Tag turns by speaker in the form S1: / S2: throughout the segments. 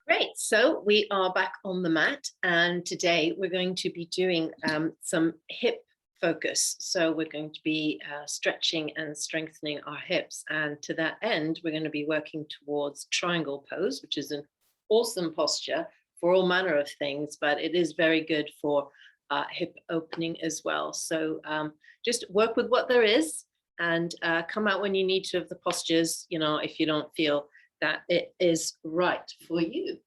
S1: Great. So we are back on the mat, and today we're going to be doing some hip focus. So we're going to be stretching and strengthening our hips. And to that end, we're going to be working towards triangle pose, which is an awesome posture for all manner of things, but it is very good for hip opening as well. So just work with what there is and come out when you need to of the postures, if you don't feel that it is right for you.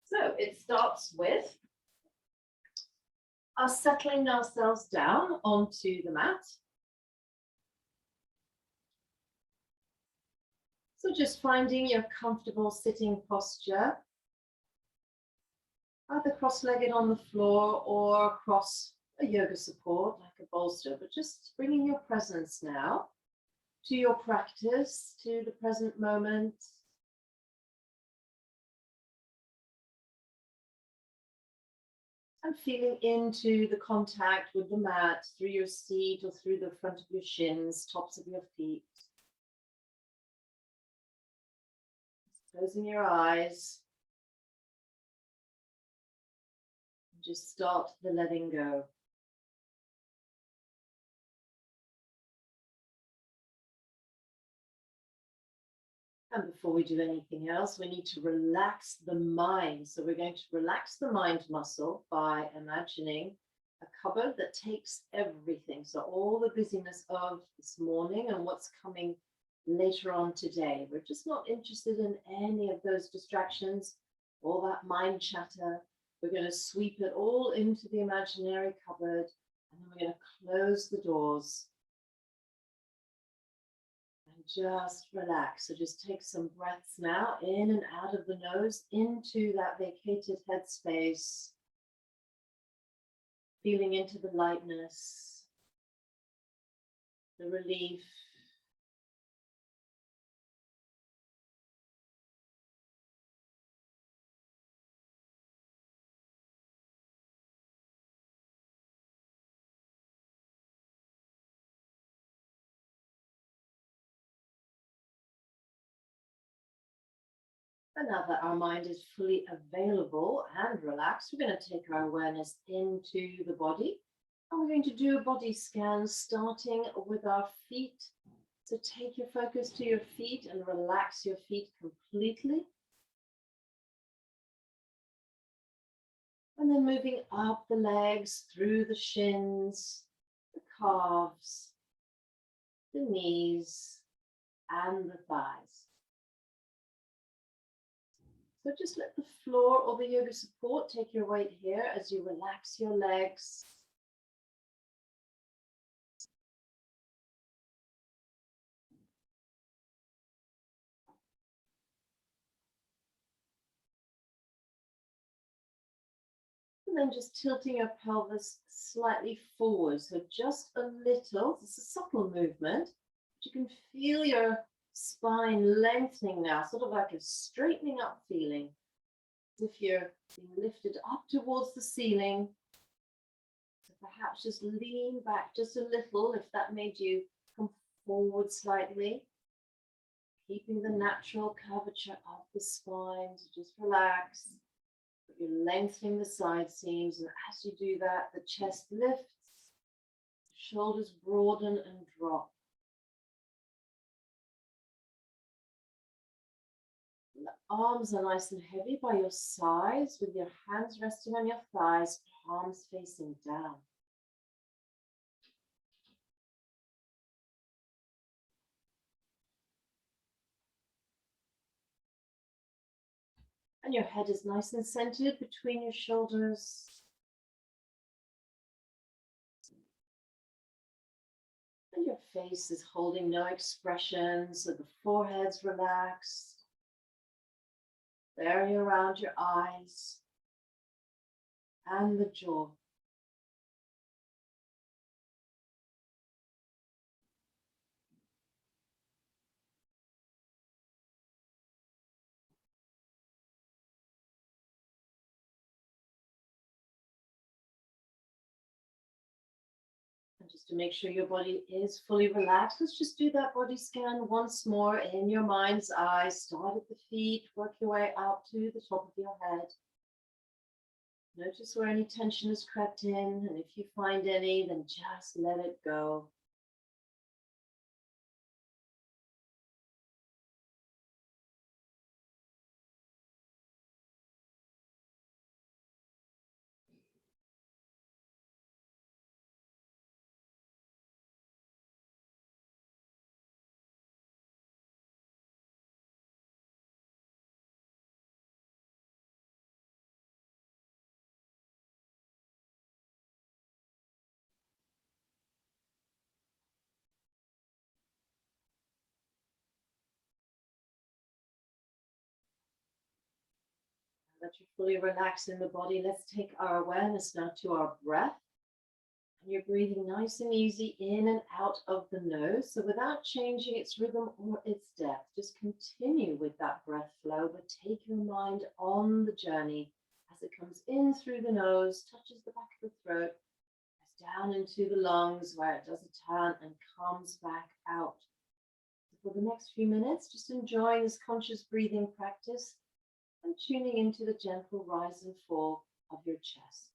S1: So it starts with us settling ourselves down onto the mat. So just finding your comfortable sitting posture, either cross-legged on the floor or across a yoga support like a bolster, but just bringing your presence now to your practice, to the present moment. And feeling into the contact with the mat through your seat or through the front of your shins, tops of your feet. Closing your eyes. And just start the letting go. And before we do anything else, we need to relax the mind. So we're going to relax the mind muscle by imagining a cupboard that takes everything. So all the busyness of this morning and what's coming later on today. We're just not interested in any of those distractions, all that mind chatter. We're going to sweep it all into the imaginary cupboard, and then we're going to close the doors. Just relax. So just take some breaths now in and out of the nose into that vacated headspace. Feeling into the lightness, the relief. And now that our mind is fully available and relaxed, we're going to take our awareness into the body. And we're going to do a body scan starting with our feet. So take your focus to your feet and relax your feet completely. And then moving up the legs, through the shins, the calves, the knees, and the thighs. So just let the floor or the yoga support take your weight here as you relax your legs. And then just tilting your pelvis slightly forward. So just a little, it's a subtle movement. But you can feel your spine lengthening now, sort of like a straightening up feeling. As if you're being lifted up towards the ceiling. So perhaps just lean back just a little if that made you come forward slightly. Keeping the natural curvature of the spine. So just relax. You're lengthening the side seams, and as you do that, the chest lifts, the shoulders broaden and drop. And the arms are nice and heavy by your sides, with your hands resting on your thighs, palms facing down. And your head is nice and centered between your shoulders. And your face is holding no expression, so the forehead's relaxed. Area around your eyes and the jaw. And just to make sure your body is fully relaxed, let's just do that body scan once more in your mind's eye. Start at the feet, work your way out to the top of your head. Notice where any tension has crept in, and if you find any, then just let it go. That you're fully relaxed in the body, let's take our awareness now to our breath. And you're breathing nice and easy in and out of the nose. So without changing its rhythm or its depth, just continue with that breath flow, but take your mind on the journey as it comes in through the nose, touches the back of the throat, goes down into the lungs where it does a turn and comes back out. So for the next few minutes, just enjoying this conscious breathing practice and tuning into the gentle rise and fall of your chest.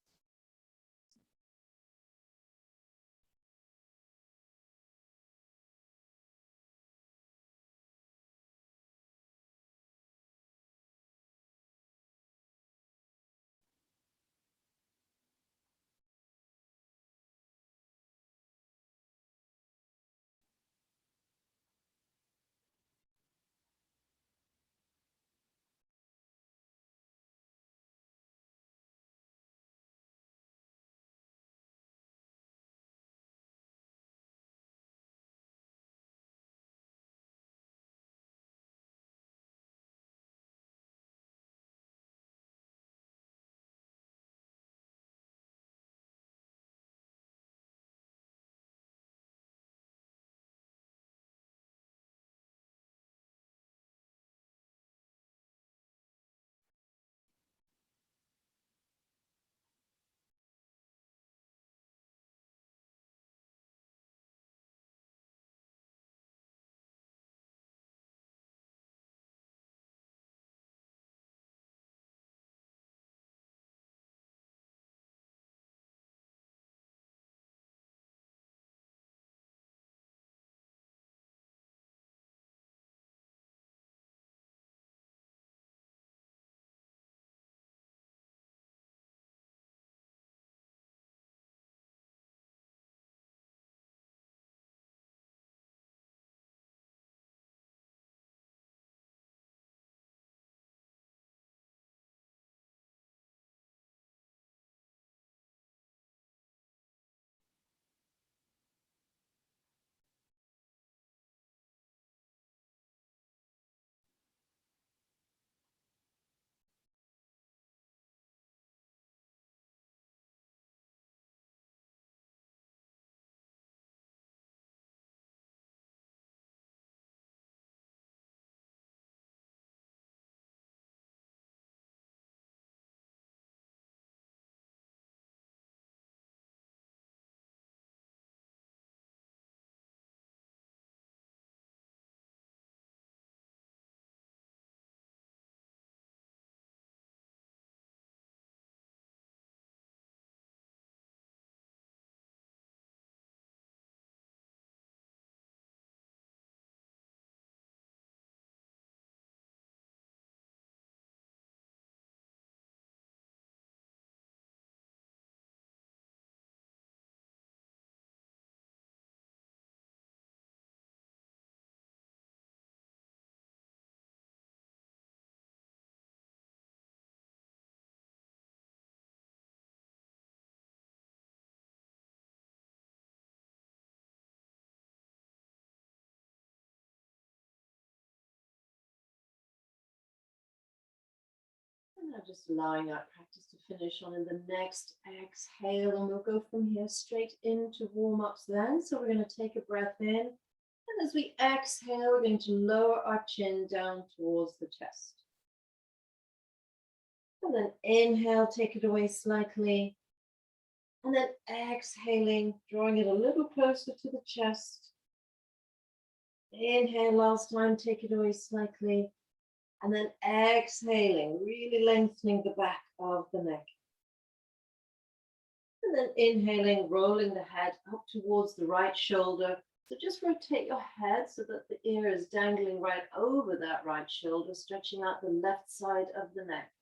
S1: And now just allowing that practice to finish on in the next exhale, and we'll go from here straight into warm-ups then. So we're going to take a breath in, and as we exhale, we're going to lower our chin down towards the chest. And then inhale, take it away slightly. And then exhaling, drawing it a little closer to the chest. Inhale, last time, take it away slightly. And then exhaling, really lengthening the back of the neck. And then inhaling, rolling the head up towards the right shoulder. So just rotate your head so that the ear is dangling right over that right shoulder, stretching out the left side of the neck.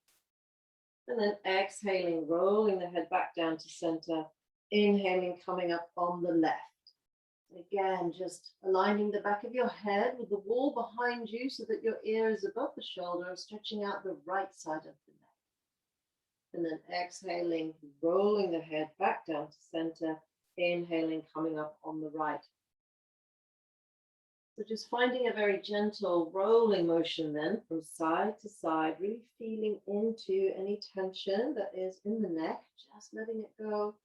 S1: And then exhaling, rolling the head back down to center. Inhaling, coming up on the left. Again, just aligning the back of your head with the wall behind you so that your ear is above the shoulder, stretching out the right side of the neck. And then exhaling, rolling the head back down to center. Inhaling, coming up on the right. So just finding a very gentle rolling motion then from side to side, really feeling into any tension that is in the neck, just letting it go.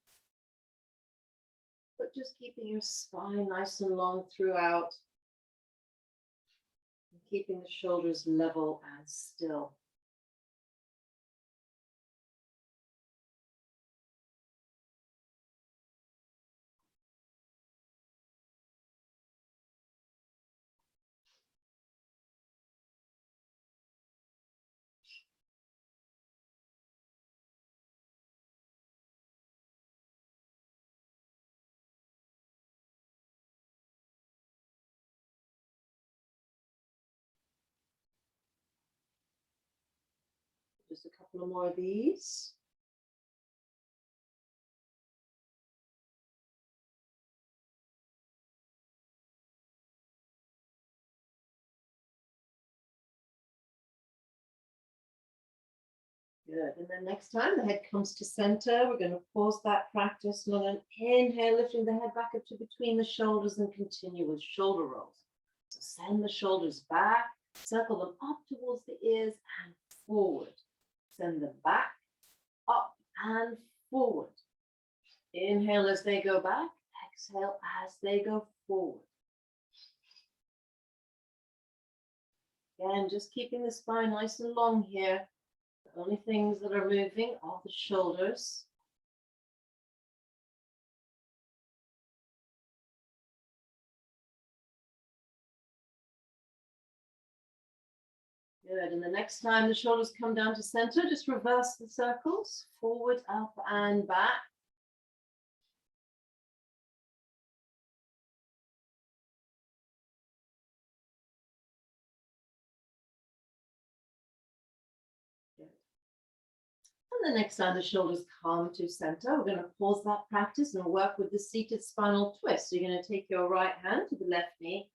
S1: But just keeping your spine nice and long throughout. And keeping the shoulders level and still. Just a couple of more of these. Good. And then next time the head comes to center, we're going to pause that practice and then inhale, lifting the head back up to between the shoulders and continue with shoulder rolls. So send the shoulders back, circle them up towards the ears and forward. Send them back, up and forward. Inhale as they go back, exhale as they go forward. Again, just keeping the spine nice and long here. The only things that are moving are the shoulders. Good. And the next time the shoulders come down to center, just reverse the circles, forward, up, and back. And the next time the shoulders come to center, we're going to pause that practice and work with the seated spinal twist. So you're going to take your right hand to the left knee,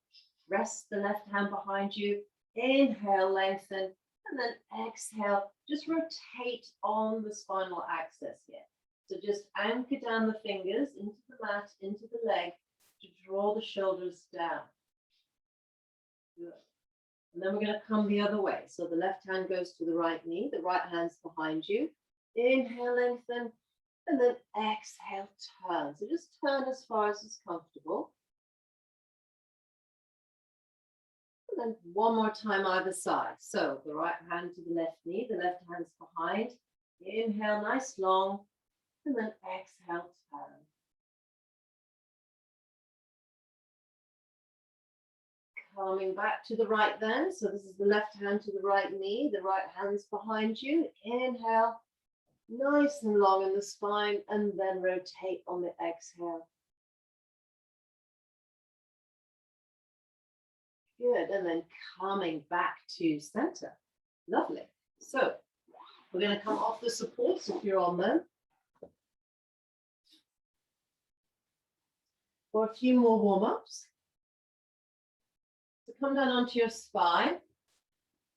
S1: rest the left hand behind you, inhale, lengthen, and then exhale, just rotate on the spinal axis here. So just anchor down the fingers into the mat, into the leg, to draw the shoulders down. Good. And then we're going to come the other way. So the left hand goes to the right knee, the right hand's behind you. Inhale, lengthen, and then exhale, turn. So just turn as far as is comfortable. And then one more time either side. So the right hand to the left knee, the left hand's behind. Inhale, nice long, and then exhale, turn. Coming back to the right then. So this is the left hand to the right knee, the right hand's behind you. Inhale, nice and long in the spine, and then rotate on the exhale. Good, and then coming back to center. Lovely. So we're going to come off the supports if you're on them. For a few more warm-ups. So come down onto your spine.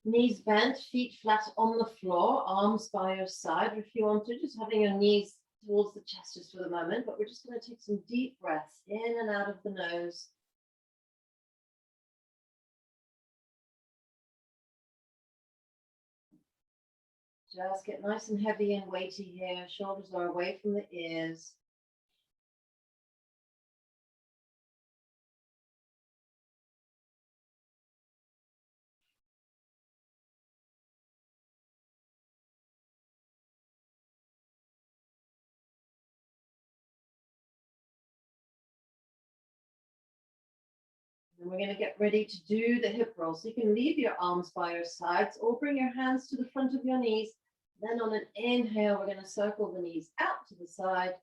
S1: Knees bent, feet flat on the floor, arms by your side. If you want to, just having your knees towards the chest just for the moment, but we're just going to take some deep breaths in and out of the nose. Just get nice and heavy and weighty here. Shoulders are away from the ears. And we're going to get ready to do the hip roll. So you can leave your arms by your sides or bring your hands to the front of your knees. Then on an inhale, we're going to circle the knees out to the side,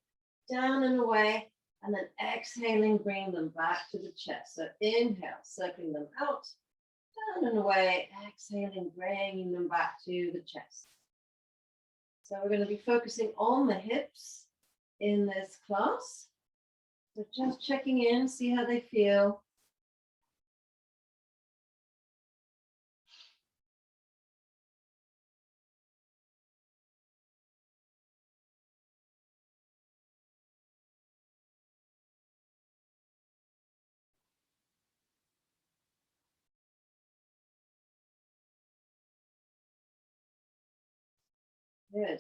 S1: down and away, and then exhaling, bring them back to the chest. So inhale, circling them out, down and away, exhaling, bringing them back to the chest. So we're going to be focusing on the hips in this class. So just checking in, see how they feel. Good.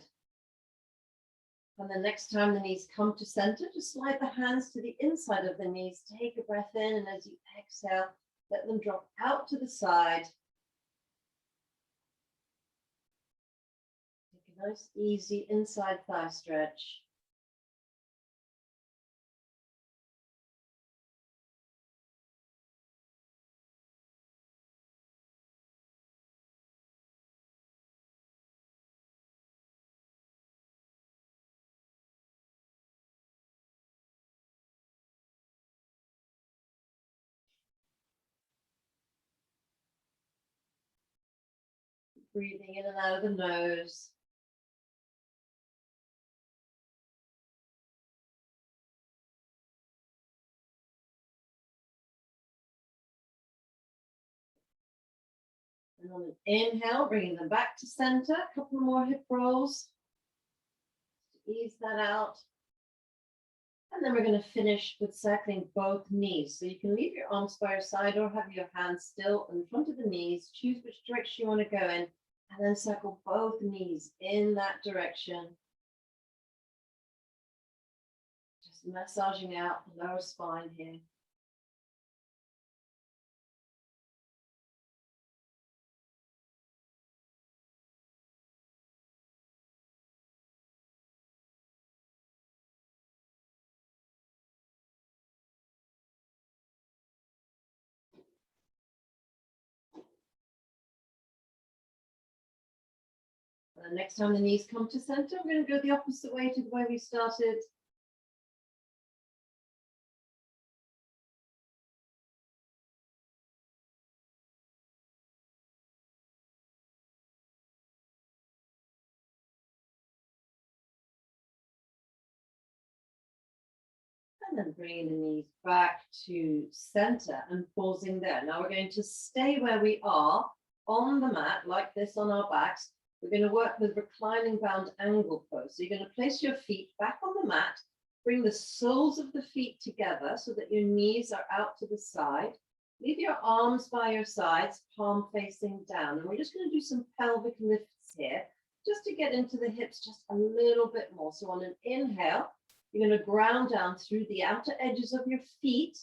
S1: And the next time the knees come to center, just slide the hands to the inside of the knees. Take a breath in, and as you exhale, let them drop out to the side. Take a nice, easy inside thigh stretch. Breathing in and out of the nose. And on an inhale, bringing them back to center. A couple more hip rolls to ease that out. And then we're going to finish with circling both knees. So you can leave your arms by your side or have your hands still in front of the knees. Choose which direction you want to go in, and then circle both knees in that direction. Just massaging out the lower spine here. And next time the knees come to center, we're going to go the opposite way to the way we started. And then bringing the knees back to center and pausing there. Now we're going to stay where we are on the mat, like this on our backs. We're going to work with reclining bound angle pose. So you're going to place your feet back on the mat, bring the soles of the feet together so that your knees are out to the side. Leave your arms by your sides, palm facing down. And we're just going to do some pelvic lifts here, just to get into the hips just a little bit more. So on an inhale, you're going to ground down through the outer edges of your feet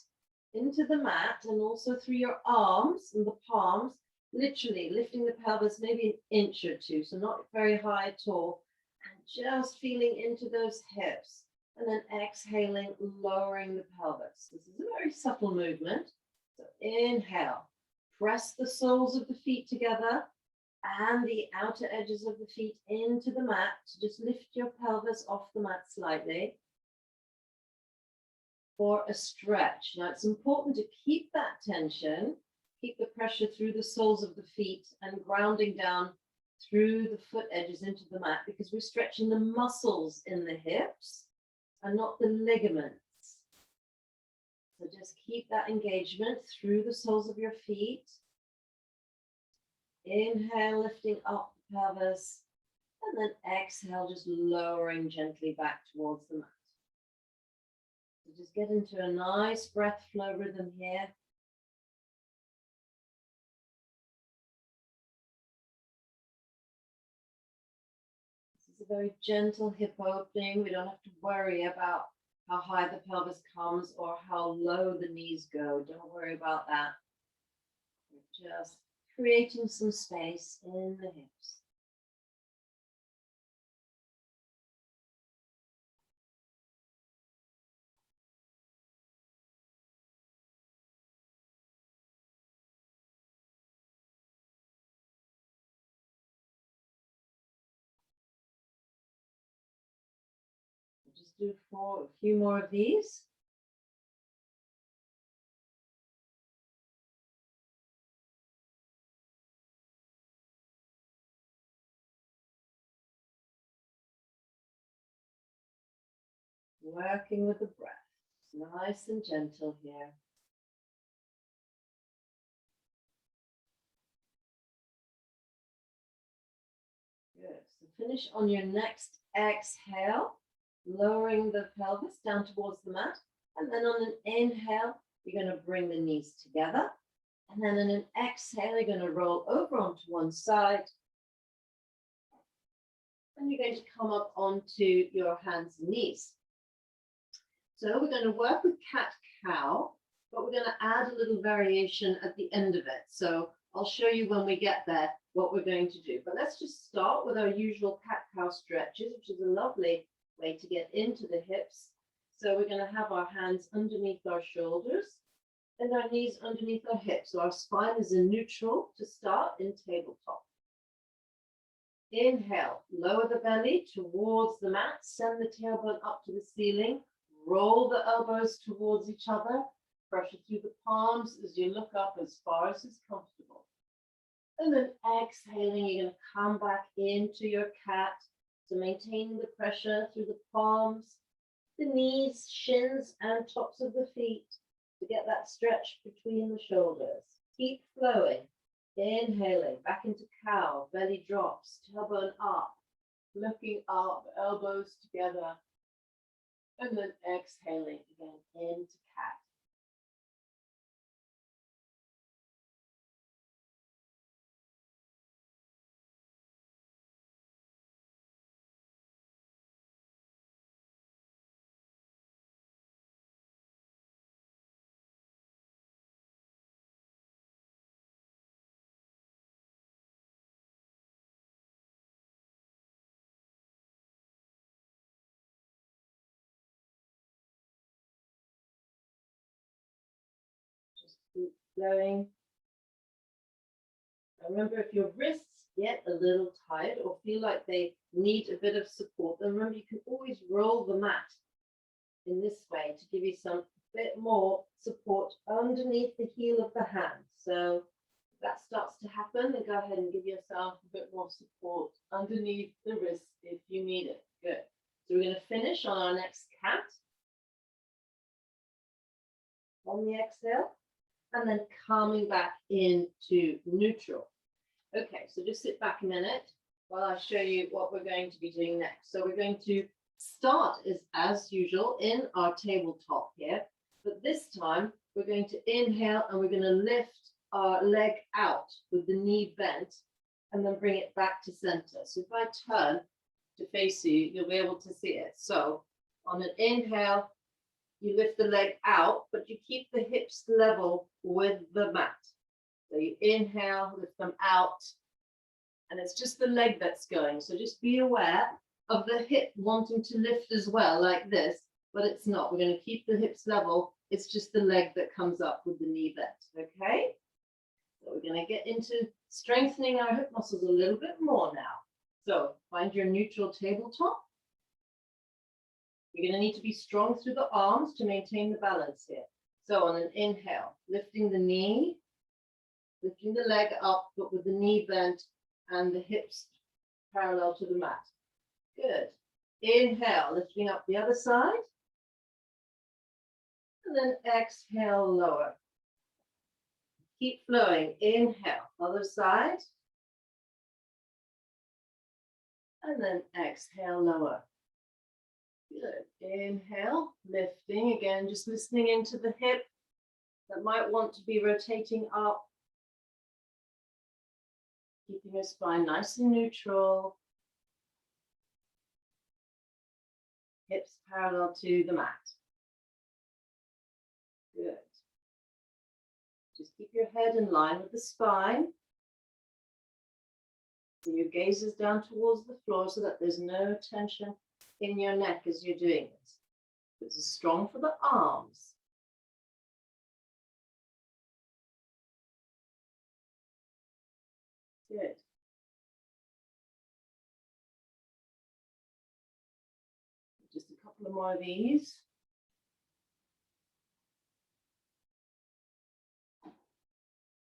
S1: into the mat, and also through your arms and the palms, literally lifting the pelvis maybe an inch or two, so not very high at all, and just feeling into those hips. And then exhaling, lowering the pelvis. This is a very subtle movement. So inhale, press the soles of the feet together and the outer edges of the feet into the mat. So just lift your pelvis off the mat slightly for a stretch. Now it's important to keep that tension, keep the pressure through the soles of the feet and grounding down through the foot edges into the mat, because we're stretching the muscles in the hips and not the ligaments. So just keep that engagement through the soles of your feet. Inhale, lifting up the pelvis, and then exhale, just lowering gently back towards the mat. So just get into a nice breath flow rhythm here. This is a very gentle hip opening. We don't have to worry about how high the pelvis comes or how low the knees go. Don't worry about that. We're just creating some space in the hips. do a few more of these. Working with the breath. Nice and gentle here. Good. So finish on your next exhale, lowering the pelvis down towards the mat. And then on an inhale, you're going to bring the knees together. And then on an exhale, you're going to roll over onto one side. And you're going to come up onto your hands and knees. So we're going to work with cat-cow, but we're going to add a little variation at the end of it. So I'll show you when we get there what we're going to do. But let's just start with our usual cat-cow stretches, which is a lovely way to get into the hips. So we're going to have our hands underneath our shoulders and our knees underneath our hips. So our spine is in neutral to start in tabletop. Inhale, lower the belly towards the mat, send the tailbone up to the ceiling, roll the elbows towards each other, pressure through the palms as you look up as far as is comfortable. And then exhaling, you're going to come back into your cat. So maintaining the pressure through the palms, the knees, shins, and tops of the feet to get that stretch between the shoulders. Keep flowing. Inhaling, back into cow, belly drops, tailbone up, looking up, elbows together. And then exhaling again into cat. Just keep flowing. Remember, if your wrists get a little tired or feel like they need a bit of support, then remember you can always roll the mat in this way to give you some bit more support underneath the heel of the hand. So if that starts to happen, then go ahead and give yourself a bit more support underneath the wrist if you need it. Good. So we're going to finish on our next cat on the exhale, and then coming back into neutral. Okay, so just sit back a minute while I show you what we're going to be doing next. So we're going to start as usual in our tabletop here, but this time we're going to inhale and we're going to lift our leg out with the knee bent and then bring it back to center. So if I turn to face you, you'll be able to see it. So on an inhale, you lift the leg out, but you keep the hips level with the mat. So you inhale, lift them out, and it's just the leg that's going. So just be aware of the hip wanting to lift as well, like this, but it's not. We're going to keep the hips level. It's just the leg that comes up with the knee bent, okay? So we're going to get into strengthening our hip muscles a little bit more now. So find your neutral tabletop. You're going to need to be strong through the arms to maintain the balance here. So on an inhale, lifting the knee, lifting the leg up, but with the knee bent and the hips parallel to the mat. Good. Inhale, lifting up the other side. And then exhale, lower. Keep flowing. Inhale, other side. And then exhale, lower. Good. Inhale, lifting again, just listening into the hip that might want to be rotating up. Keeping your spine nice and neutral. Hips parallel to the mat. Good. Just keep your head in line with the spine. So your gaze is down towards the floor so that there's no tension in your neck as you're doing this. This is strong for the arms. Good. Just a couple couple of more of these.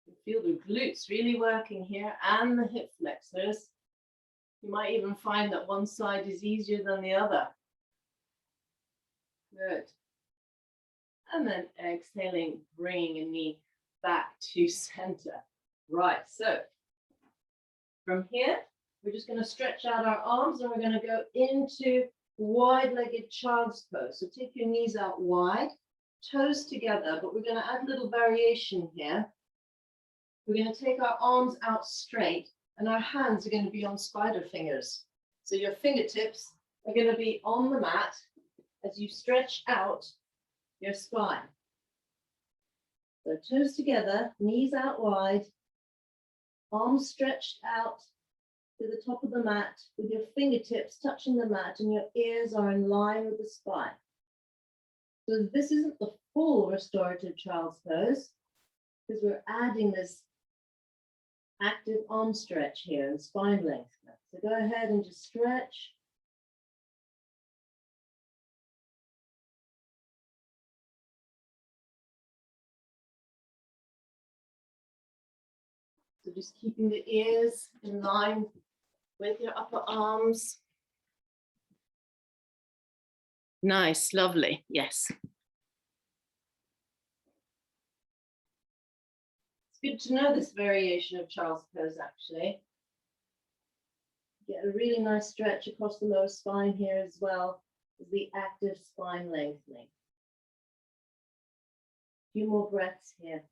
S1: You feel the glutes really working here and the hip flexors. You might even find that one side is easier than the other. Good. And then exhaling, bringing a knee back to center. Right, so from here, we're just going to stretch out our arms and we're going to go into wide-legged child's pose. So take your knees out wide, toes together, but we're going to add a little variation here. We're going to take our arms out straight and our hands are going to be on spider fingers. So your fingertips are going to be on the mat as you stretch out your spine. So toes together, knees out wide, arms stretched out to the top of the mat with your fingertips touching the mat and your ears are in line with the spine. So this isn't the full restorative child's pose because we're adding this active arm stretch here and spine length. So go ahead and just stretch. So just keeping the ears in line with your upper arms. Nice, lovely, yes. It's good to know this variation of child's pose actually. Get a really nice stretch across the lower spine here as well as the active spine lengthening. A few more breaths here.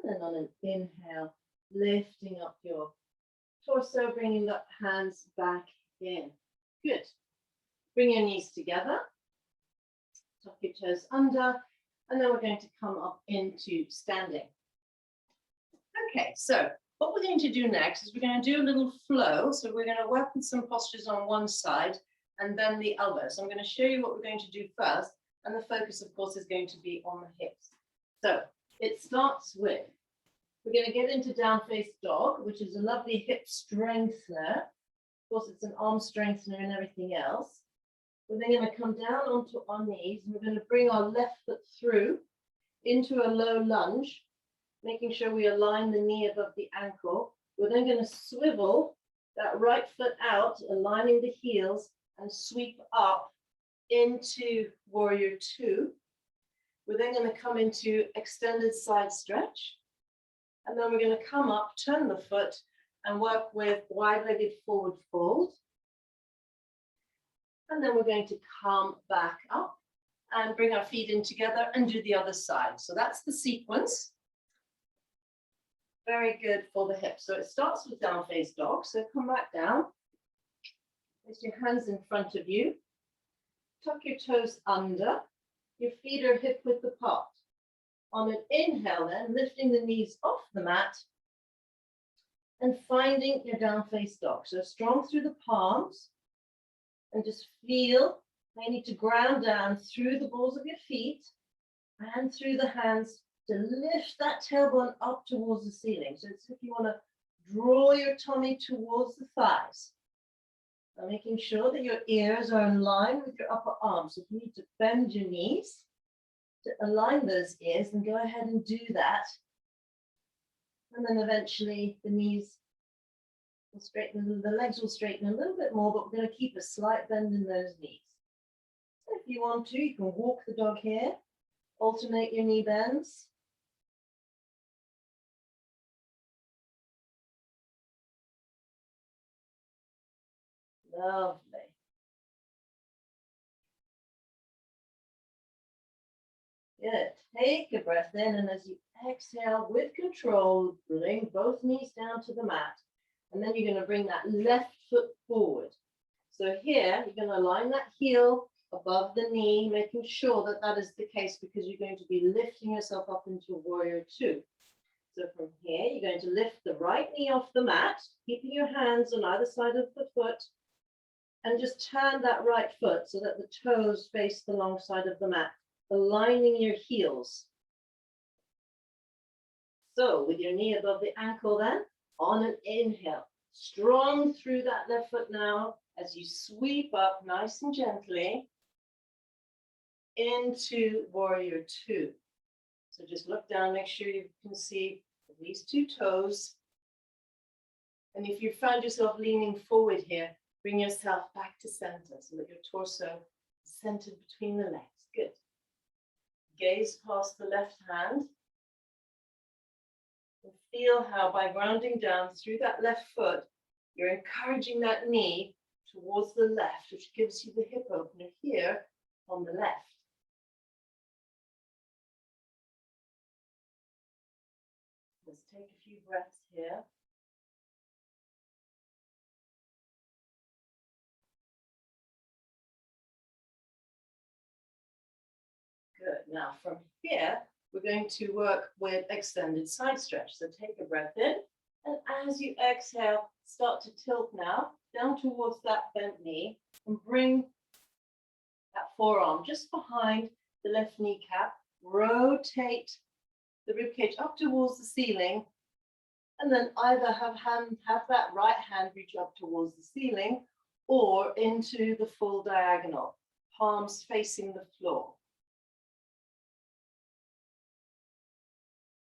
S1: And then on an inhale, lifting up your torso, bringing the hands back in. Good. Bring your knees together. Tuck your toes under. And then we're going to come up into standing. Okay, so what we're going to do next is we're going to do a little flow. So we're going to work with some postures on one side and then the other. So I'm going to show you what we're going to do first. And the focus, of course, is going to be on the hips. So it starts with, we're going to get into down face dog, which is a lovely hip strengthener. Of course, it's an arm strengthener and everything else. We're then going to come down onto our knees and we're going to bring our left foot through into a low lunge, making sure we align the knee above the ankle. We're then going to swivel that right foot out, aligning the heels and sweep up into warrior two. We're then going to come into extended side stretch. And then we're going to come up, turn the foot and work with wide-legged forward fold. And then we're going to come back up and bring our feet in together and do the other side. So that's the sequence. Very good for the hips. So it starts with down face dog. So come back down. Place your hands in front of you. Tuck your toes under. Your feet are hip width apart. On an inhale then, lifting the knees off the mat and finding your down face dog. So strong through the palms and just feel how you need to ground down through the balls of your feet and through the hands to lift that tailbone up towards the ceiling. So it's if you want to draw your tummy towards the thighs. Now making sure that your ears are in line with your upper arms. So if you need to bend your knees to align those ears, then go ahead and do that. And then eventually the knees will straighten, the legs will straighten a little bit more, but we're going to keep a slight bend in those knees. So if you want to, you can walk the dog here, alternate your knee bends. Lovely. Good. Take a breath in, and as you exhale with control, bring both knees down to the mat. And then you're going to bring that left foot forward. So here, you're going to align that heel above the knee, making sure that that is the case because you're going to be lifting yourself up into warrior two. So from here, you're going to lift the right knee off the mat, keeping your hands on either side of the foot, and just turn that right foot so that the toes face the long side of the mat, aligning your heels. So with your knee above the ankle then, on an inhale, strong through that left foot now, as you sweep up nice and gently into warrior two. So just look down, make sure you can see at least two toes. And if you find yourself leaning forward here, bring yourself back to center so that your torso is centered between the legs. Good. Gaze past the left hand. And feel how by grounding down through that left foot, you're encouraging that knee towards the left, which gives you the hip opener here on the left. Let's take a few breaths here. Good. Now from here, we're going to work with extended side stretch. So take a breath in, and as you exhale, start to tilt now down towards that bent knee and bring that forearm just behind the left kneecap. Rotate the ribcage up towards the ceiling, and then either have that right hand reach up towards the ceiling or into the full diagonal, palms facing the floor.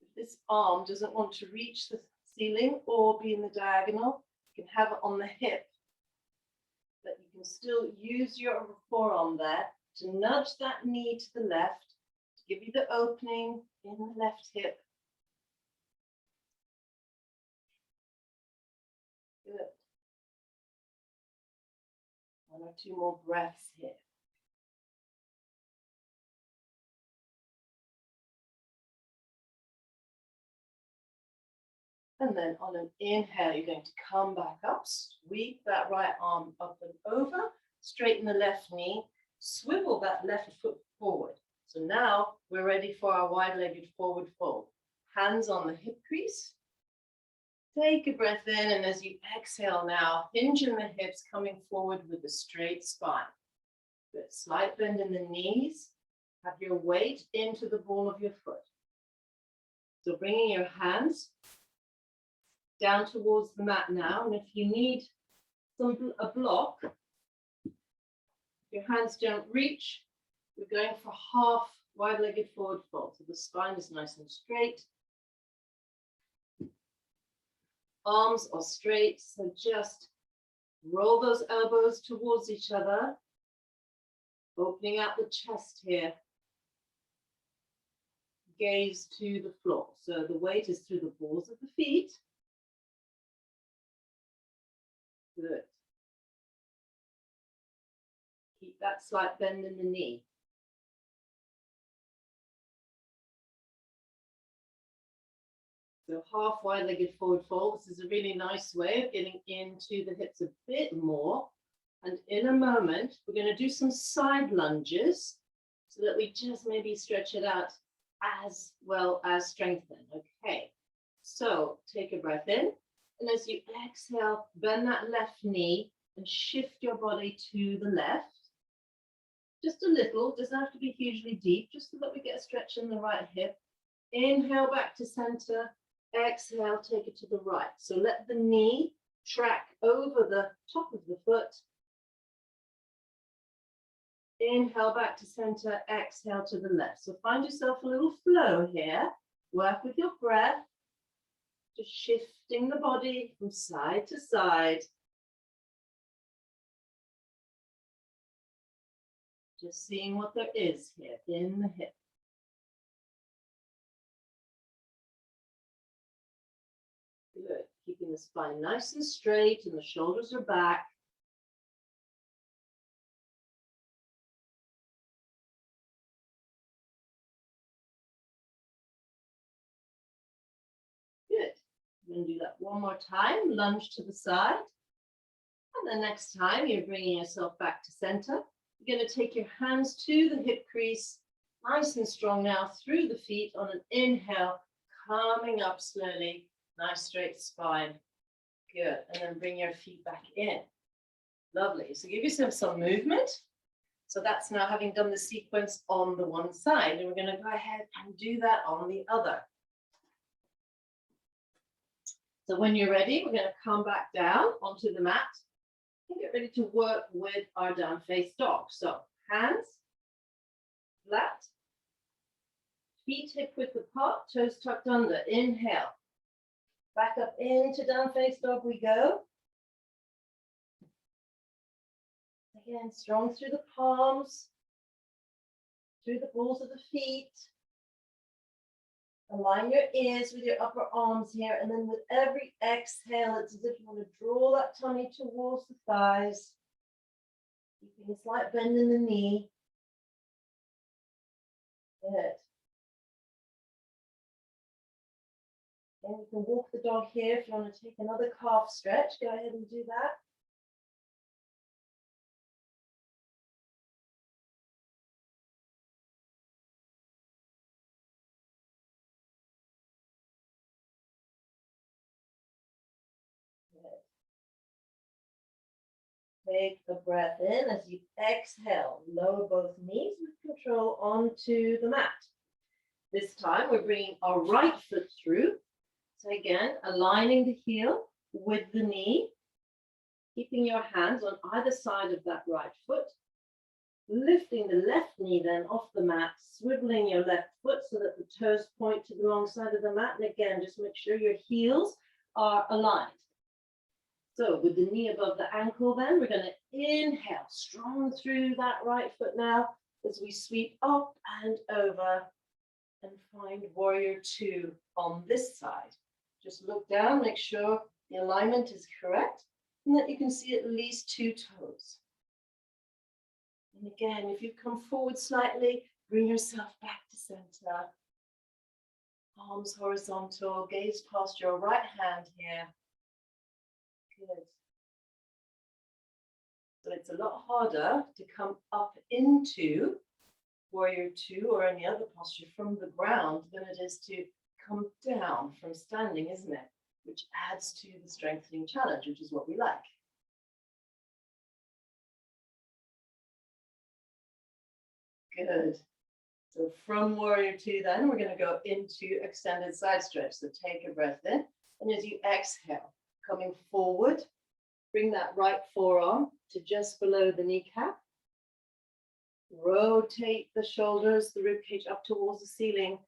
S1: If this arm doesn't want to reach the ceiling or be in the diagonal, you can have it on the hip, but you can still use your forearm there to nudge that knee to the left, to give you the opening in the left hip. Good. One or two more breaths here. And then on an inhale, you're going to come back up, sweep that right arm up and over, straighten the left knee, swivel that left foot forward. So now we're ready for our wide-legged forward fold. Hands on the hip crease. Take a breath in, and as you exhale now, hinge in the hips, coming forward with a straight spine. Good. Slight bend in the knees. Have your weight into the ball of your foot. So bringing your hands down towards the mat now, and if you need a block, your hands don't reach, we're going for half wide-legged forward fold. So the spine is nice and straight. Arms are straight, so just roll those elbows towards each other, opening out the chest here. Gaze to the floor. So the weight is through the balls of the feet. Good. Keep that slight bend in the knee. So half wide-legged forward fold. This is a really nice way of getting into the hips a bit more. And in a moment, we're going to do some side lunges so that we just maybe stretch it out as well as strengthen. Okay. So take a breath in. And as you exhale, bend that left knee and shift your body to the left. Just a little, doesn't have to be hugely deep, just so that we get a stretch in the right hip. Inhale back to center, exhale, take it to the right. So let the knee track over the top of the foot. Inhale back to center, exhale to the left. So find yourself a little flow here. Work with your breath. Just shifting the body from side to side. Just seeing what there is here in the hip. Good. Keeping the spine nice and straight and the shoulders are back. Good. I'm going to do that one more time. Lunge to the side. And the next time you're bringing yourself back to center. You're going to take your hands to the hip crease. Nice and strong now through the feet on an inhale. coming up slowly. Nice straight spine. Good. And then bring your feet back in. Lovely. So give yourself some movement. So that's now having done the sequence on the one side. And we're going to go ahead and do that on the other. So when you're ready, we're going to come back down onto the mat and get ready to work with our down face dog. So hands flat, feet hip width apart, toes tucked under. Inhale. Back up into down face dog we go. Again, strong through the palms, through the balls of the feet. Align your ears with your upper arms here, and then with every exhale, it's as if you want to draw that tummy towards the thighs, keeping a slight bend in the knee. Good. And you can walk the dog here if you want to take another calf stretch. Go ahead and do that. Take a breath in as you exhale. Lower both knees with control onto the mat. This time we're bringing our right foot through. So again, aligning the heel with the knee, keeping your hands on either side of that right foot, lifting the left knee then off the mat, swiveling your left foot so that the toes point to the wrong side of the mat. And again, just make sure your heels are aligned. So with the knee above the ankle then, we're going to inhale strong through that right foot now as we sweep up and over and find warrior two on this side. Just look down, make sure the alignment is correct and that you can see at least two toes. And again, if you come forward slightly, bring yourself back to center. Arms horizontal, gaze past your right hand here. Good. So it's a lot harder to come up into warrior two or any other posture from the ground than it is to come down from standing, isn't it? Which adds to the strengthening challenge, which is what we like. Good. So from warrior two then, we're going to go into extended side stretch. So take a breath in, and as you exhale, coming forward, bring that right forearm to just below the kneecap. Rotate the shoulders, the rib cage up towards the ceiling.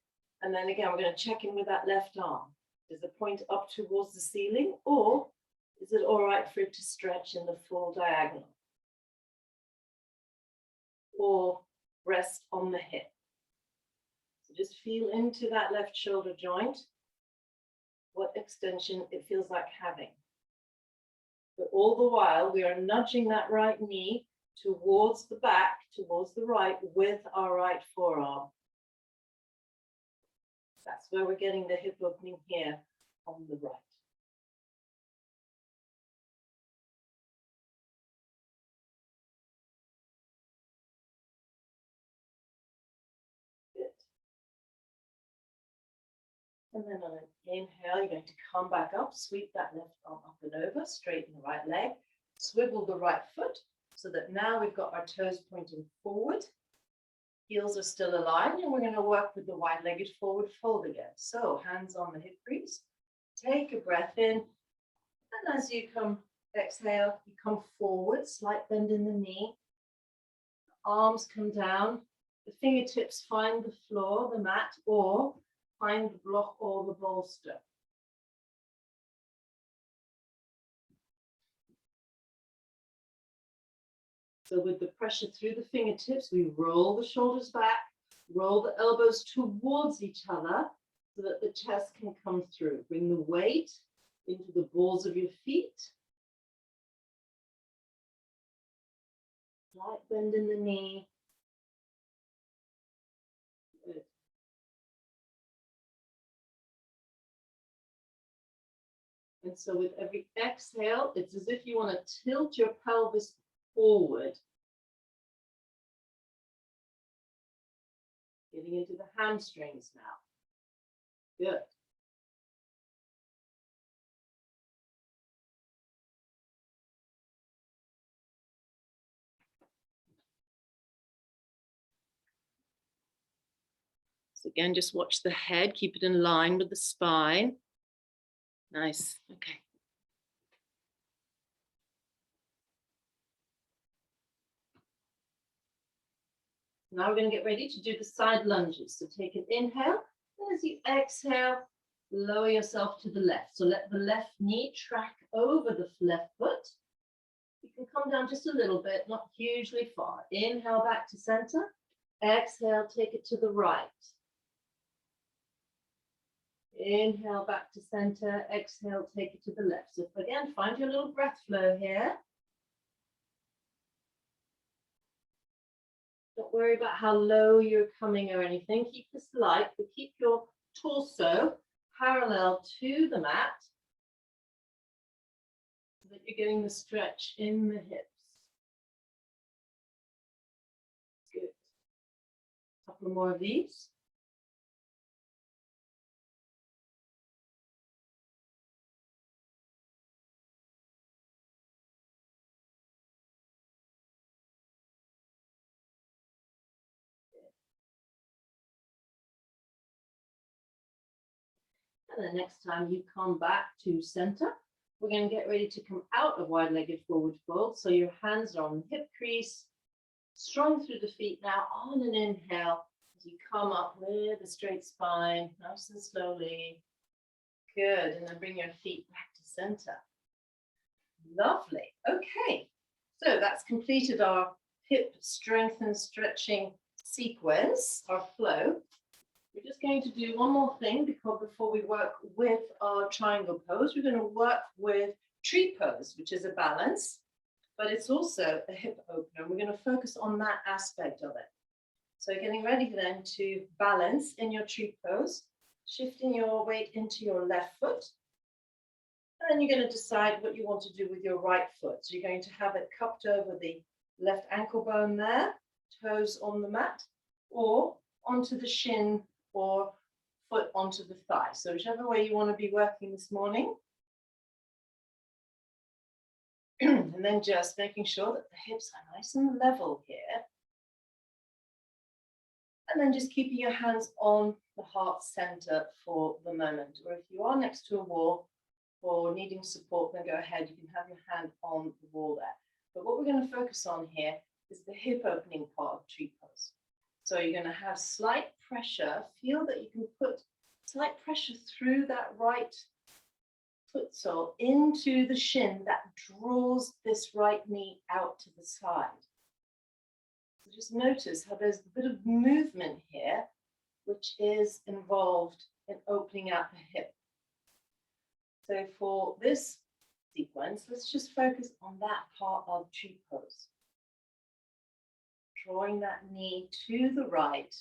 S1: And then again, we're going to check in with that left arm. Does it point up towards the ceiling, or is it all right for it to stretch in the full diagonal? Or rest on the hip. So just feel into that left shoulder joint, what extension it feels like having. But all the while, we are nudging that right knee towards the back, towards the right, with our right forearm. That's where we're getting the hip opening here on the right. Good. And then on an inhale, you're going to come back up, sweep that left arm up and over, straighten the right leg, swivel the right foot, so that now we've got our toes pointing forward. Heels are still aligned, and we're going to work with the wide-legged forward fold again. So hands on the hip crease. Take a breath in, and as you exhale, you come forward, slight bend in the knee. Arms come down. The fingertips find the floor, the mat, or find the block or the bolster. So with the pressure through the fingertips, we roll the shoulders back, roll the elbows towards each other so that the chest can come through. Bring the weight into the balls of your feet. Slight bend in the knee. Good. And so with every exhale, it's as if you want to tilt your pelvis forward. Getting into the hamstrings now. Good. So again, just watch the head, keep it in line with the spine. Nice, okay. Now we're going to get ready to do the side lunges. So take an inhale, and as you exhale, lower yourself to the left. So let the left knee track over the left foot. You can come down just a little bit, not hugely far. Inhale back to center. Exhale, take it to the right. Inhale back to center. Exhale, take it to the left. So again, find your little breath flow here. Don't worry about how low you're coming or anything. Keep this light, but keep your torso parallel to the mat so that you're getting the stretch in the hips. Good. A couple more of these. And the next time you come back to center, we're going to get ready to come out of wide-legged forward fold. So your hands are on the hip crease, strong through the feet now on an inhale as you come up with a straight spine, nice and slowly. Good, and then bring your feet back to center. Lovely, okay. So that's completed our hip strength and stretching sequence, our flow. We're just going to do one more thing before we work with our triangle pose. We're going to work with tree pose, which is a balance, but it's also a hip opener. We're going to focus on that aspect of it. So getting ready then to balance in your tree pose, shifting your weight into your left foot. And then you're going to decide what you want to do with your right foot. So you're going to have it cupped over the left ankle bone there, toes on the mat, or onto the shin or foot onto the thigh. So whichever way you want to be working this morning. And then just making sure that the hips are nice and level here. And then just keeping your hands on the heart center for the moment. Or if you are next to a wall or needing support, then go ahead. You can have your hand on the wall there. But what we're going to focus on here is the hip opening part of tree pose. So you're going to have slight pressure. Feel that you can put slight pressure through that right foot sole into the shin that draws this right knee out to the side. So just notice how there's a bit of movement here, which is involved in opening out the hip. So for this sequence, let's just focus on that part of tree pose. Drawing that knee to the right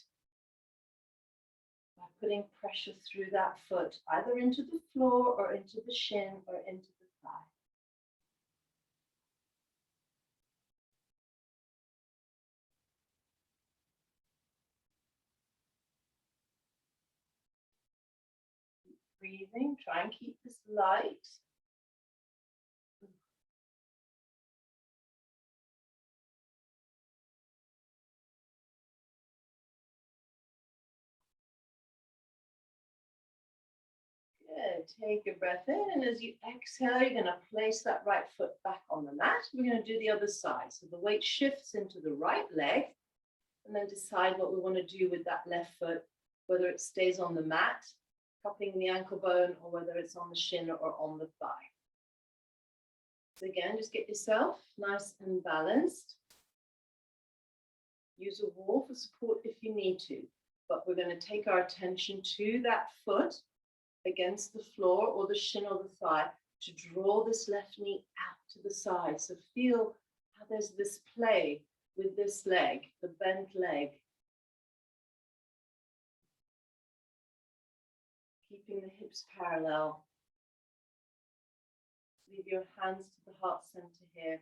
S1: by putting pressure through that foot, either into the floor or into the shin or into the thigh. Keep breathing, try and keep this light. Good. Take a breath in, and as you exhale, you're going to place that right foot back on the mat. We're going to do the other side. So the weight shifts into the right leg, and then decide what we want to do with that left foot, whether it stays on the mat, cupping the ankle bone, or whether it's on the shin or on the thigh. So again, just get yourself nice and balanced. Use a wall for support if you need to, but we're going to take our attention to that foot against the floor or the shin or the thigh to draw this left knee out to the side. So feel how there's this play with this leg, the bent leg. Keeping the hips parallel. Leave your hands to the heart center here.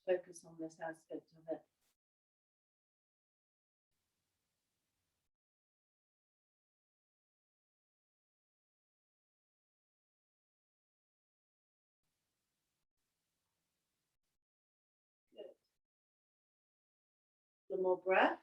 S1: Focus on this aspect of it. Good. A little more breath.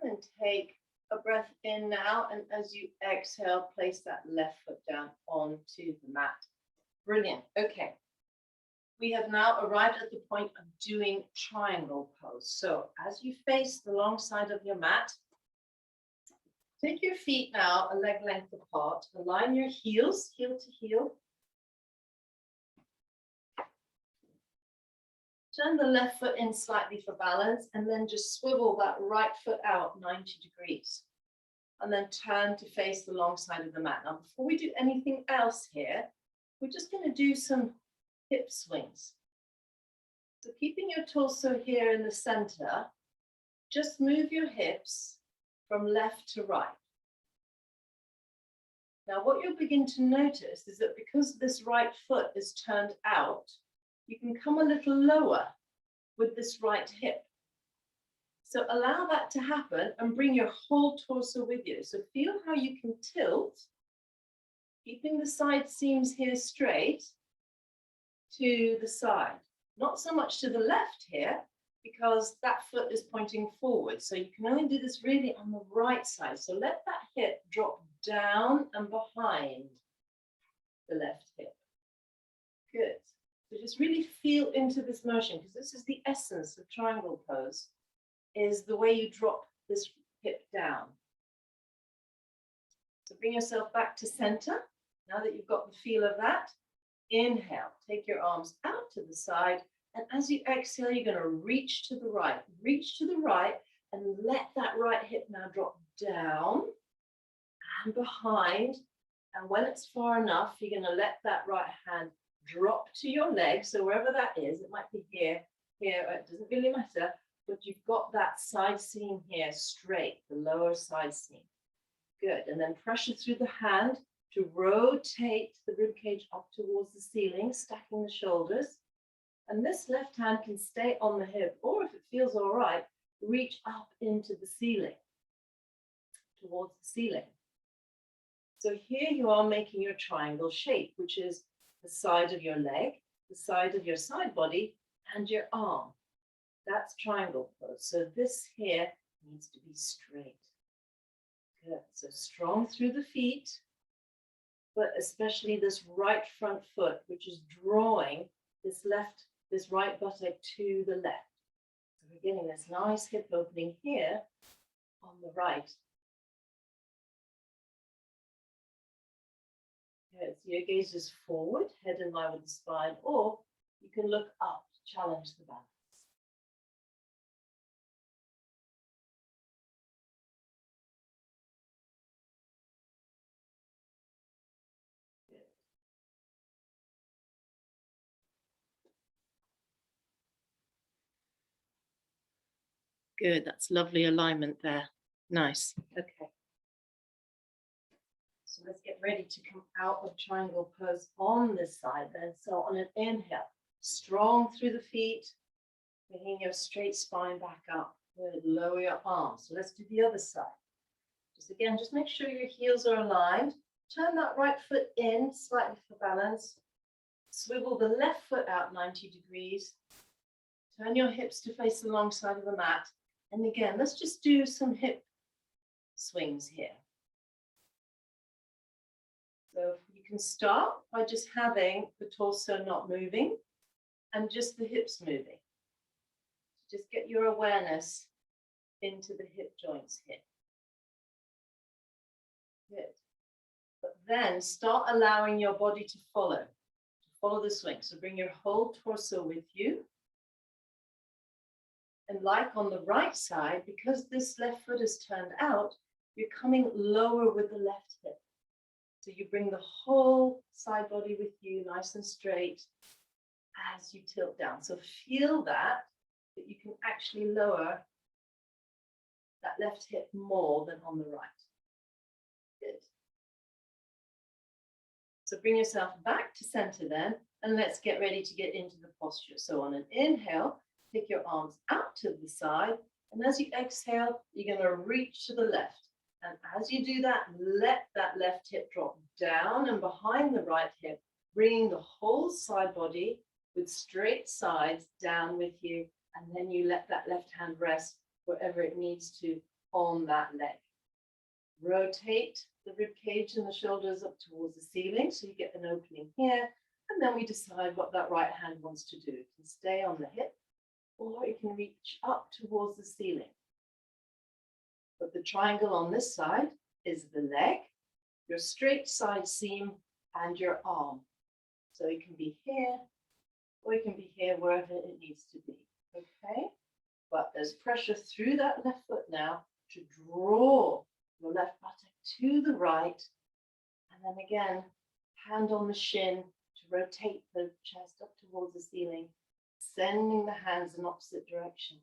S1: then take a breath in now, and as you exhale, place that left foot down onto the mat. Brilliant. Okay. We have now arrived at the point of doing triangle pose. So as you face the long side of your mat, take your feet now a leg length apart. Align your heels, heel to heel. Turn the left foot in slightly for balance, and then just swivel that right foot out 90 degrees. And then turn to face the long side of the mat. Now, before we do anything else here, we're just going to do some hip swings. So keeping your torso here in the center, just move your hips from left to right. Now, what you'll begin to notice is that because this right foot is turned out, you can come a little lower with this right hip. So allow that to happen and bring your whole torso with you. So feel how you can tilt, keeping the side seams here straight to the side. Not so much to the left here, because that foot is pointing forward. So you can only do this really on the right side. So let that hip drop down and behind the left hip. Good. So just really feel into this motion, because this is the essence of triangle pose, is the way you drop this hip down. So bring yourself back to center. Now that you've got the feel of that, inhale, take your arms out to the side. And as you exhale, you're going to reach to the right. Reach to the right and let that right hip now drop down and behind. And when it's far enough, you're going to let that right hand drop to your leg. So wherever that is, it might be here, here, it doesn't really matter, but you've got that side seam here straight, the lower side seam. Good. And then pressure through the hand to rotate the rib cage up towards the ceiling, stacking the shoulders. And this left hand can stay on the hip, or if it feels all right, reach up into the ceiling, towards the ceiling. So here you are making your triangle shape, which is the side of your leg, the side of your side body, and your arm. That's triangle pose. So this here needs to be straight. Good. So strong through the feet, but especially this right front foot, which is drawing this right buttock to the left. So we're getting this nice hip opening here on the right. Good. So your gaze is forward, head in line with the spine, or you can look up to challenge the balance. Good, that's lovely alignment there. Nice. Okay. So let's get ready to come out of triangle pose on this side then. So on an inhale, strong through the feet, bringing your straight spine back up. Good, lower your arms. So let's do the other side. Just make sure your heels are aligned. Turn that right foot in slightly for balance. Swivel the left foot out 90 degrees. Turn your hips to face the long side of the mat. And again, let's just do some hip swings here. So you can start by just having the torso not moving and just the hips moving. Just get your awareness into the hip joints here. Good. But then start allowing your body to follow the swing. So bring your whole torso with you. And like on the right side, because this left foot is turned out, you're coming lower with the left hip. So you bring the whole side body with you, nice and straight, as you tilt down. So feel that you can actually lower that left hip more than on the right. Good. So bring yourself back to center then, and let's get ready to get into the posture. So on an inhale, take your arms out to the side, and as you exhale, you're going to reach to the left. And as you do that, let that left hip drop down and behind the right hip, bringing the whole side body with straight sides down with you, and then you let that left hand rest wherever it needs to on that leg. Rotate the rib cage and the shoulders up towards the ceiling so you get an opening here, and then we decide what that right hand wants to do. It can stay on the hip or it can reach up towards the ceiling. But the triangle on this side is the leg, your straight side seam, and your arm. So it can be here or it can be here, wherever it needs to be. Okay? But there's pressure through that left foot now to draw your left buttock to the right, and then again, hand on the shin to rotate the chest up towards the ceiling, sending the hands in opposite directions.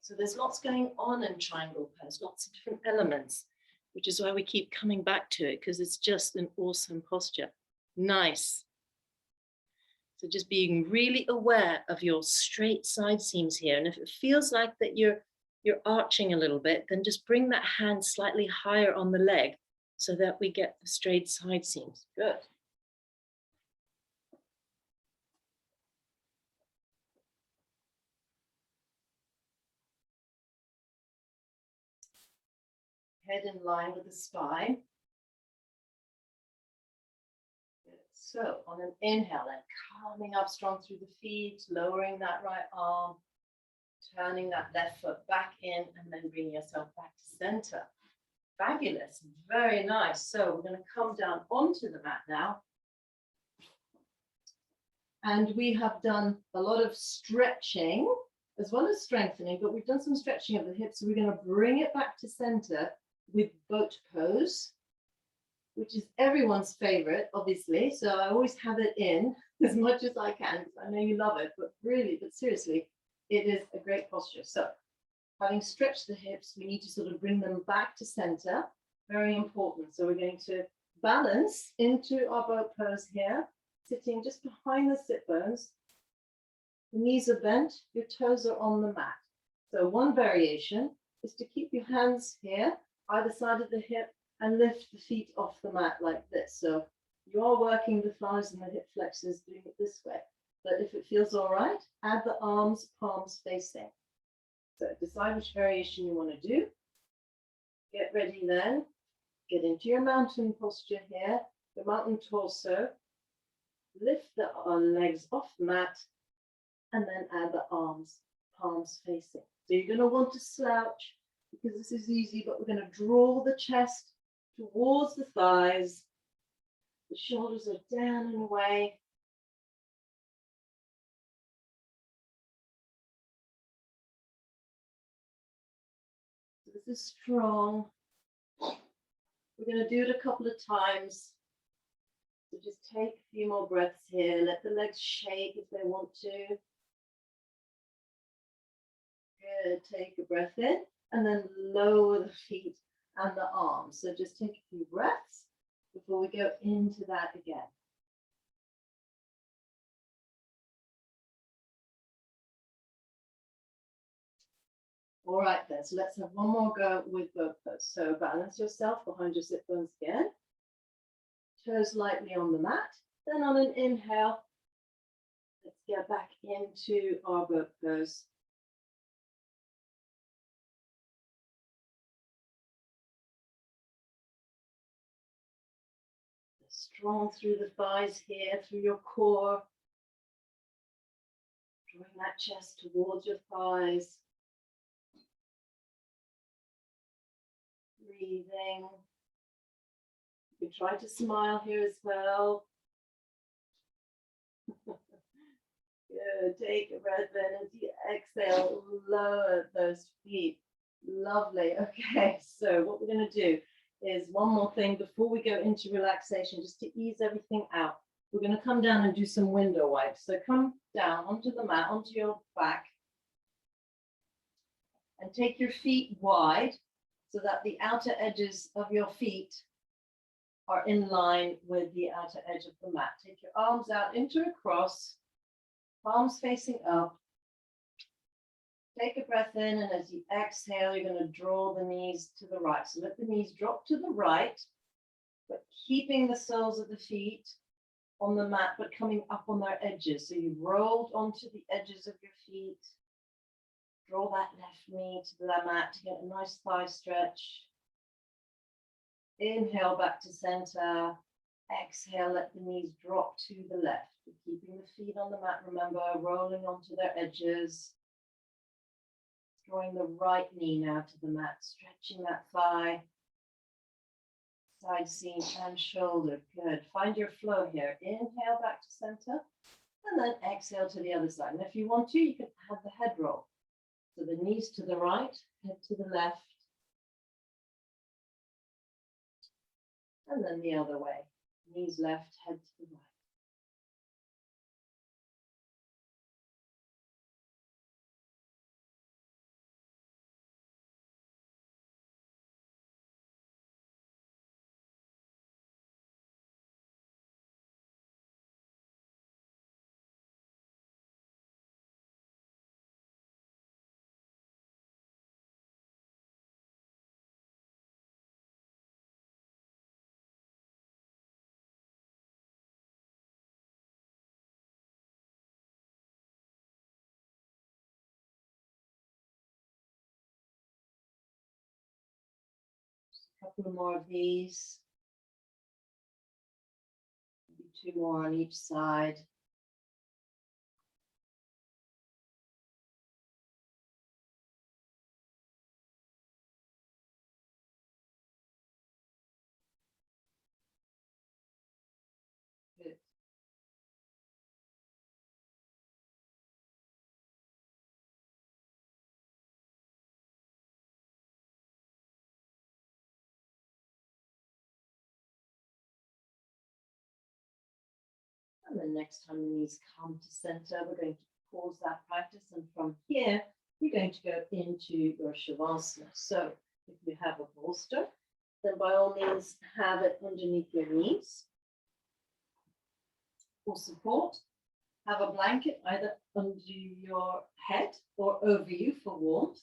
S1: So there's lots going on in triangle pose, lots of different elements, which is why we keep coming back to it, because it's just an awesome posture. Nice. So just being really aware of your straight side seams here. And if it feels like that you're arching a little bit, then just bring that hand slightly higher on the leg so that we get the straight side seams. Good. Head in line with the spine. So on an inhale, then coming up strong through the feet, lowering that right arm, turning that left foot back in, and then bring yourself back to center. Fabulous, very nice. So we're going to come down onto the mat now. And we have done a lot of stretching as well as strengthening, but we've done some stretching of the hips. So we're going to bring it back to center with boat pose, which is everyone's favorite, obviously. So I always have it in as much as I can, because I know you love it, but seriously, it is a great posture. So having stretched the hips, we need to sort of bring them back to center. Very important. So we're going to balance into our boat pose here, sitting just behind the sit bones. The knees are bent, your toes are on the mat. So one variation is to keep your hands here, either side of the hip, and lift the feet off the mat like this. So you are working the thighs and the hip flexors, doing it this way. But if it feels all right, add the arms, palms facing. So decide which variation you want to do. Get ready then. Get into your mountain posture here, the mountain torso. Lift the legs off the mat, and then add the arms, palms facing. So you're going to want to slouch, because this is easy, but we're going to draw the chest towards the thighs. The shoulders are down and away. So this is strong. We're going to do it a couple of times. So just take a few more breaths here. Let the legs shake if they want to. Good. Take a breath in, and then lower the feet and the arms. So just take a few breaths before we go into that again. All right then, so let's have one more go with both pose. So balance yourself behind your sit bones again. Toes lightly on the mat. Then on an inhale, let's get back into our boat pose. Strong through the thighs here, through your core. Drawing that chest towards your thighs. Breathing. You can try to smile here as well. Good. Take a breath in. As you exhale, lower those feet. Lovely. Okay, so what we're going to do is one more thing before we go into relaxation, just to ease everything out. We're going to come down and do some window wipes. So come down onto the mat, onto your back, and take your feet wide so that the outer edges of your feet are in line with the outer edge of the mat. Take your arms out into a cross, palms facing up. Take a breath in, and as you exhale, you're going to draw the knees to the right. So let the knees drop to the right, but keeping the soles of the feet on the mat, but coming up on their edges. So you've rolled onto the edges of your feet. Draw that left knee to the mat to get a nice thigh stretch. Inhale back to center. Exhale, let the knees drop to the left. We're keeping the feet on the mat, remember, rolling onto their edges. Drawing the right knee now to the mat, stretching that thigh. Side seam and shoulder. Good. Find your flow here. Inhale back to center. And then exhale to the other side. And if you want to, you can add the head roll. So the knees to the right, head to the left. And then the other way. Knees left, head to the right. A couple more of these. Maybe 2 more on each side. Good. And then next time the knees come to center, we're going to pause that practice. And from here, you're going to go into your Savasana. So if you have a bolster, then by all means have it underneath your knees. For support, have a blanket either under your head or over you for warmth.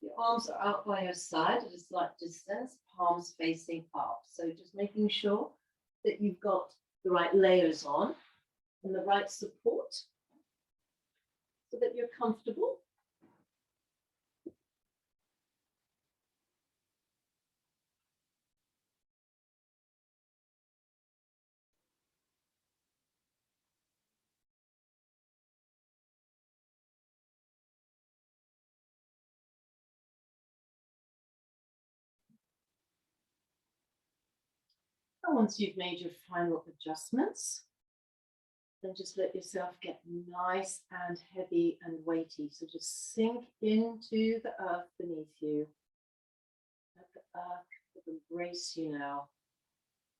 S1: Your arms are out by your side at a slight distance, palms facing up. So just making sure that you've got the right layers on and the right support so that you're comfortable. And once you've made your final adjustments, then just let yourself get nice and heavy and weighty. So just sink into the earth beneath you. Let the earth embrace you now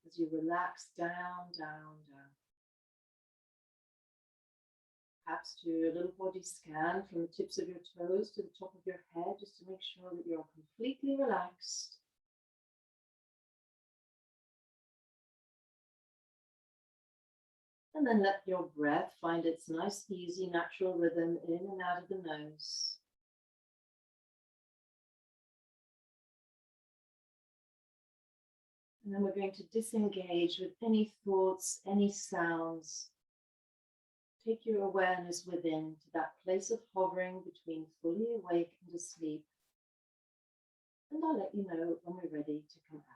S1: as you relax down, down, down. Perhaps do a little body scan from the tips of your toes to the top of your head, just to make sure that you're completely relaxed. And then let your breath find its nice, easy, natural rhythm in and out of the nose. And then we're going to disengage with any thoughts, any sounds. Take your awareness within to that place of hovering between fully awake and asleep. And I'll let you know when we're ready to come out.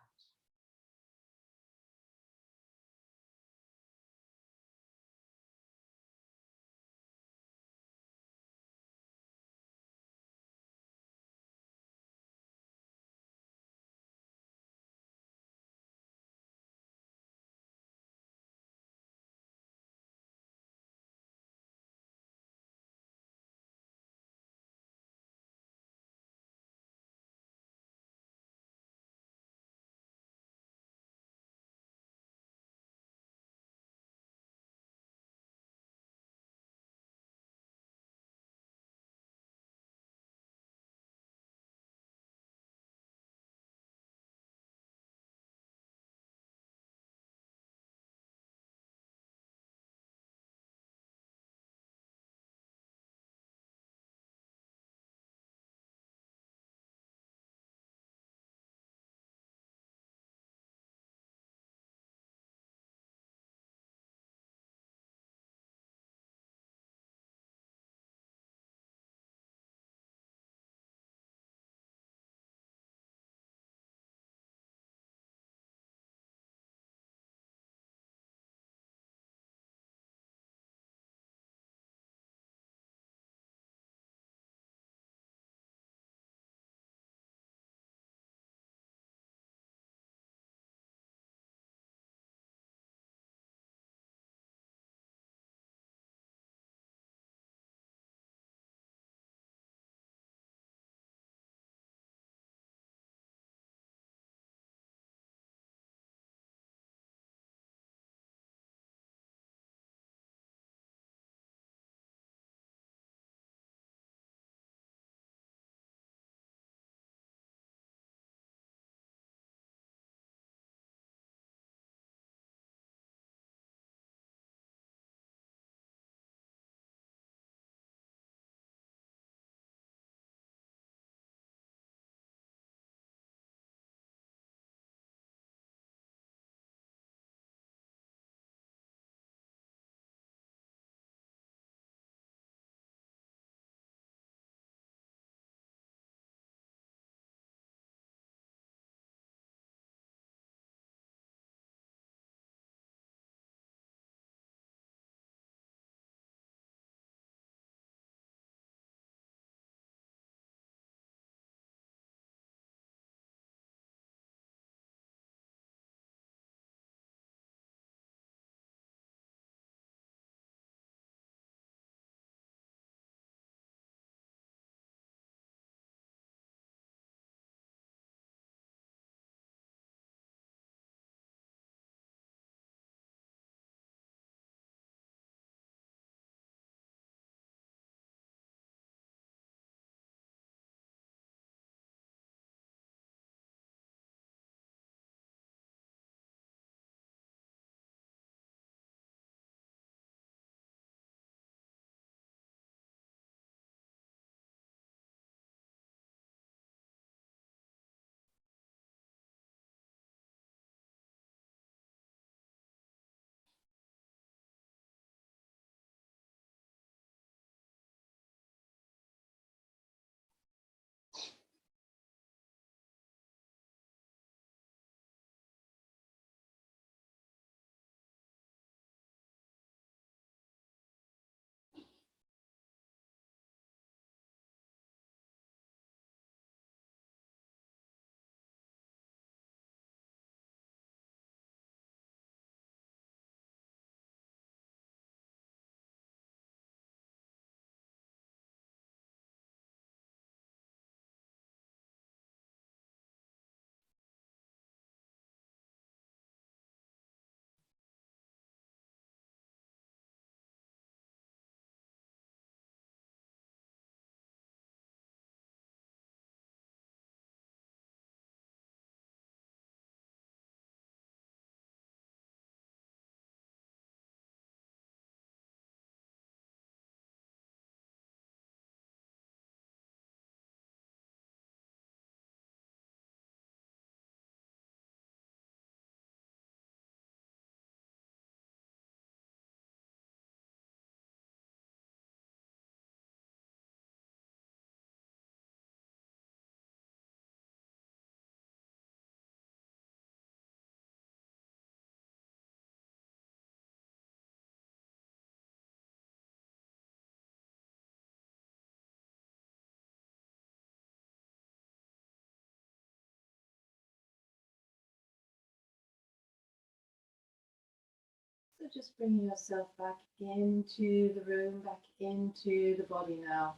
S1: So just bringing yourself back into the room, back into the body now.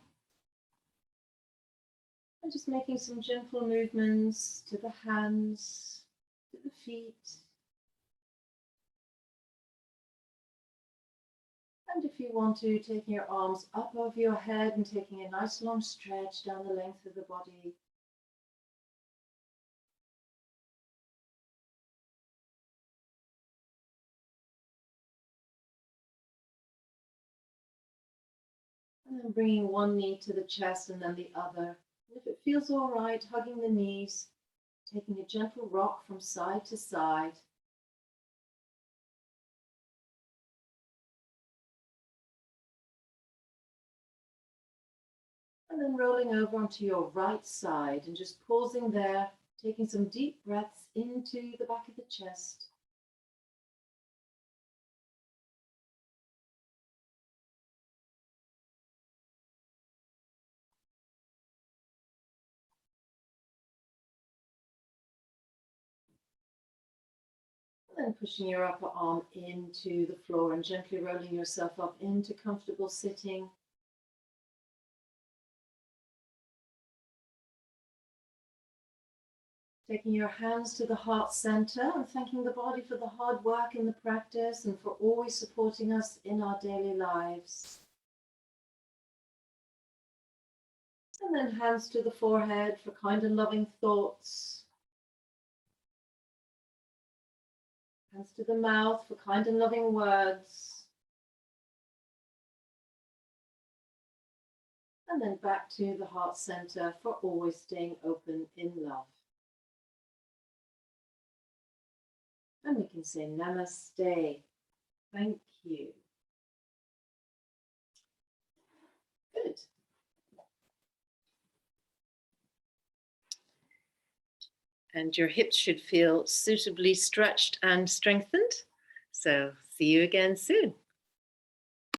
S1: And just making some gentle movements to the hands, to the feet. And if you want to, taking your arms up over your head and taking a nice long stretch down the length of the body. And then bringing one knee to the chest and then the other. And if it feels all right, hugging the knees, taking a gentle rock from side to side. And then rolling over onto your right side and just pausing there, taking some deep breaths into the back of the chest. And then pushing your upper arm into the floor and gently rolling yourself up into comfortable sitting. Taking your hands to the heart center and thanking the body for the hard work in the practice and for always supporting us in our daily lives. And then hands to the forehead for kind and loving thoughts. Hands to the mouth for kind and loving words. And then back to the heart center for always staying open in love. And we can say namaste. Thank you. Good. And your hips should feel suitably stretched and strengthened. So see you again soon.